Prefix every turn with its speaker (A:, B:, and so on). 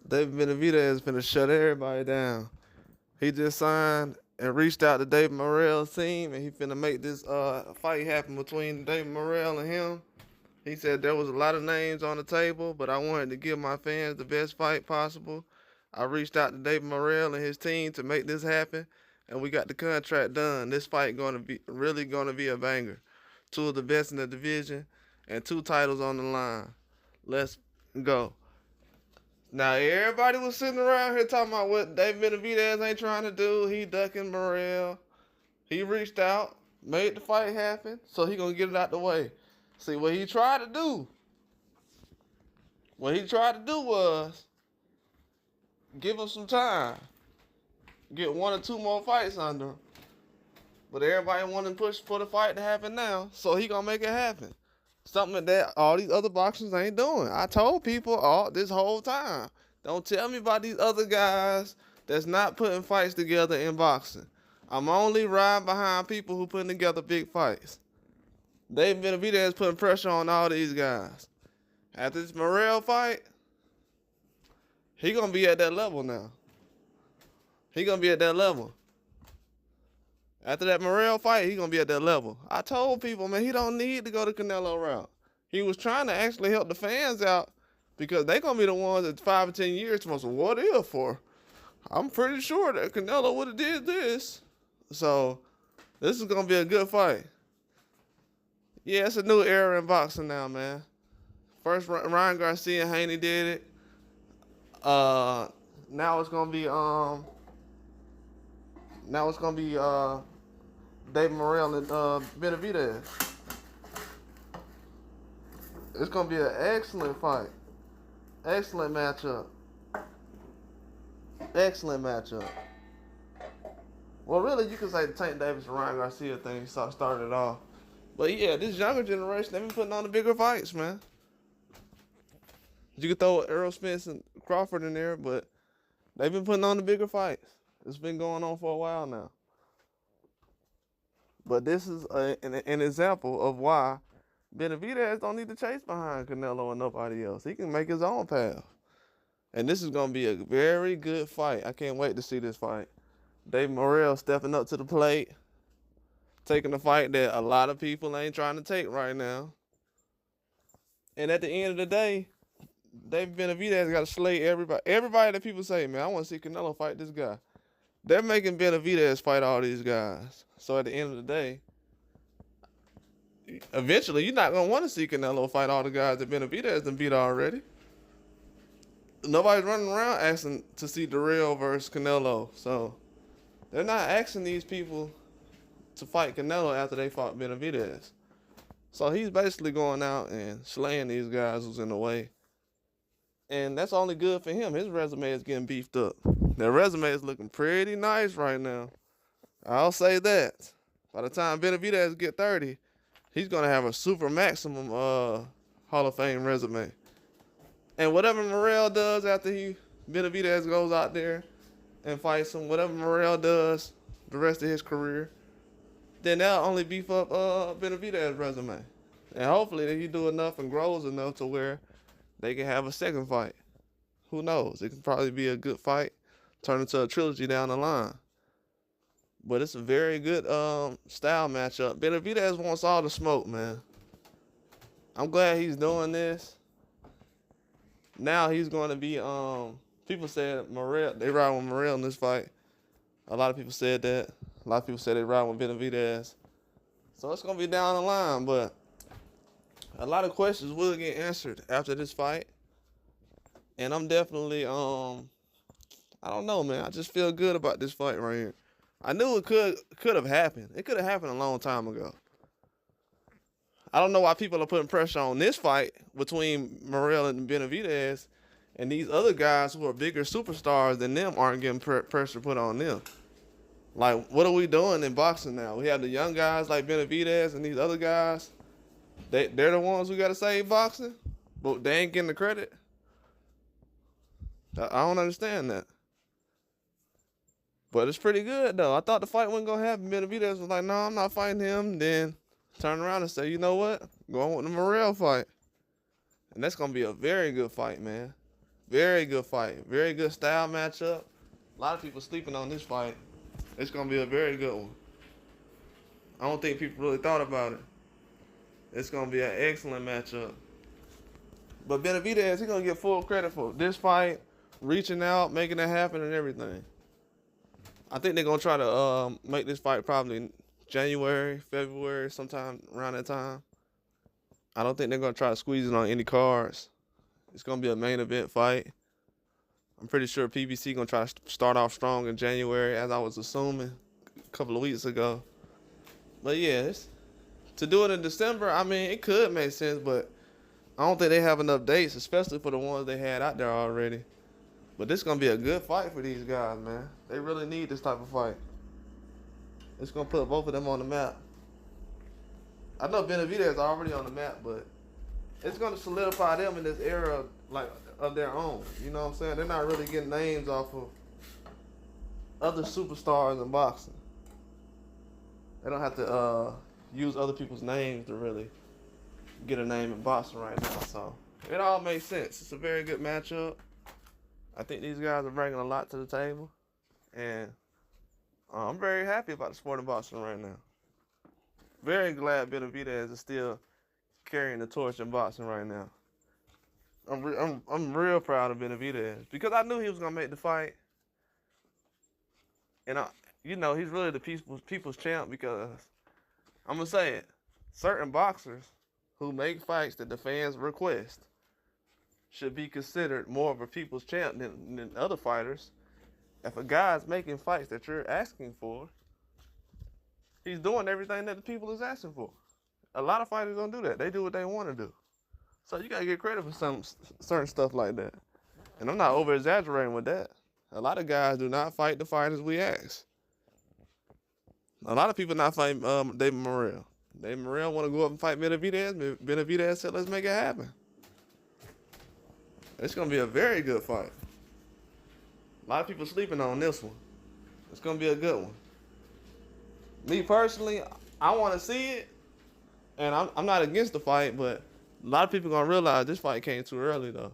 A: David Benavidez finna shut everybody down. He just signed and reached out to David Morrell's team, and he finna make this fight happen between David Morrell and him. He said there was a lot of names on the table, but I wanted to give my fans the best fight possible. I reached out to David Morrell and his team to make this happen, and we got the contract done. This fight gonna be a banger. Two of the best in the division, and two titles on the line. Let's go. Now everybody was sitting around here talking about what David Benavidez ain't trying to do. He ducking Morrell. He reached out, made the fight happen, so he gonna get it out the way. See what he tried to do. What he tried to do was give him some time, get one or two more fights under him. But everybody wanted to push for the fight to happen now, so he gonna make it happen. Something that all these other boxers ain't doing. I told people all this whole time, don't tell me about these other guys that's not putting fights together in boxing. I'm only riding behind people who putting together big fights. David Benavidez putting pressure on all these guys. After this Morrell fight, he gonna be at that level now. He gonna be at that level. After that Morrell fight, he gonna be at that level. I told people, man, he don't need to go the Canelo route. He was trying to actually help the fans out because they gonna be the ones that 5 or 10 years from us. What if for? I'm pretty sure that Canelo would have did this. So this is gonna be a good fight. Yeah, it's a new era in boxing now, man. First Ryan Garcia and Haney did it. Now it's gonna be David Morrell and Benavidez. It's gonna be an excellent fight. Excellent matchup. Excellent matchup. Well, really, you could say the Tank Davis and Ryan Garcia thing started off. But yeah, this younger generation, they've been putting on the bigger fights, man. You could throw Errol Spence and Crawford in there, but they've been putting on the bigger fights. It's been going on for a while now. But this is an example of why Benavidez don't need to chase behind Canelo and nobody else. He can make his own path. And this is going to be a very good fight. I can't wait to see this fight. David Morrell stepping up to the plate, taking the fight that a lot of people ain't trying to take right now. And at the end of the day, David Benavidez got to slay everybody. Everybody that people say, man, I want to see Canelo fight this guy. They're making Benavidez fight all these guys. So at the end of the day, eventually you're not going to want to see Canelo fight all the guys that Benavidez done beat already. Nobody's running around asking to see Darrell versus Canelo. So they're not asking these people to fight Canelo after they fought Benavidez. So he's basically going out and slaying these guys who's in the way. And that's only good for him. His resume is getting beefed up. Their resume is looking pretty nice right now. I'll say that. By the time Benavidez get 30, he's going to have a super maximum Hall of Fame resume. And whatever Morrell does after Benavidez goes out there and fights him, whatever Morrell does the rest of his career, then that'll only beef up Benavidez's resume. And hopefully he do enough and grows enough to where they can have a second fight. Who knows? It could probably be a good fight, turn into a trilogy down the line. But it's a very good style matchup. Benavidez wants all the smoke, man. I'm glad he's doing this. Now he's going to be, people said Morrell, they ride with Morrell in this fight. A lot of people said that. A lot of people said they ride with Benavidez. So it's going to be down the line, but a lot of questions will get answered after this fight. And I'm definitely, I don't know, man. I just feel good about this fight right here. I knew it could have happened. It could have happened a long time ago. I don't know why people are putting pressure on this fight between Morrell and Benavidez, and these other guys who are bigger superstars than them aren't getting pressure put on them. Like, what are we doing in boxing now? We have the young guys like Benavidez and these other guys. They're the ones who got to save boxing, but they ain't getting the credit. I don't understand that. But it's pretty good, though. I thought the fight wasn't going to happen. Benavidez was like, no, I'm not fighting him. Then turn around and say, you know what? Go on with the Morrell fight. And that's going to be a very good fight, man. Very good fight. Very good style matchup. A lot of people sleeping on this fight. It's gonna be a very good one. I don't think people really thought about it. It's gonna be an excellent matchup. But Benavidez, he's gonna get full credit for this fight, reaching out, making it happen, and everything. I think they're gonna try to make this fight probably in January, February, sometime around that time. I don't think they're gonna try to squeeze it on any cards. It's gonna be a main event fight. I'm pretty sure PBC gonna try to start off strong in January, as I was assuming a couple of weeks ago. But yeah, to do it in December, I mean, it could make sense, but I don't think they have enough dates, especially for the ones they had out there already. But this is gonna be a good fight for these guys, man. They really need this type of fight. It's gonna put both of them on the map. I know Benavidez is already on the map, but it's gonna solidify them in this era of their own. You know what I'm saying? They're not really getting names off of other superstars in boxing. They don't have to use other people's names to really get a name in boxing right now. So it all makes sense. It's a very good matchup. I think these guys are bringing a lot to the table, and I'm very happy about the sport of boxing right now. Very glad Benavidez is still carrying the torch in boxing right now. I'm real proud of Benavidez because I knew he was gonna make the fight, and he's really the people's champ because I'm gonna say it. Certain boxers who make fights that the fans request should be considered more of a people's champ than other fighters. If a guy's making fights that you're asking for, he's doing everything that the people is asking for. A lot of fighters don't do that. They do what they want to do. So you got to get credit for some certain stuff like that. And I'm not over-exaggerating with that. A lot of guys do not fight the fighters we ask. A lot of people not fighting David Morrell. David Morrell want to go up and fight Benavidez. Benavidez said, let's make it happen. It's going to be a very good fight. A lot of people sleeping on this one. It's going to be a good one. Me personally, I want to see it, and I'm not against the fight, but a lot of people going to realize this fight came too early, though.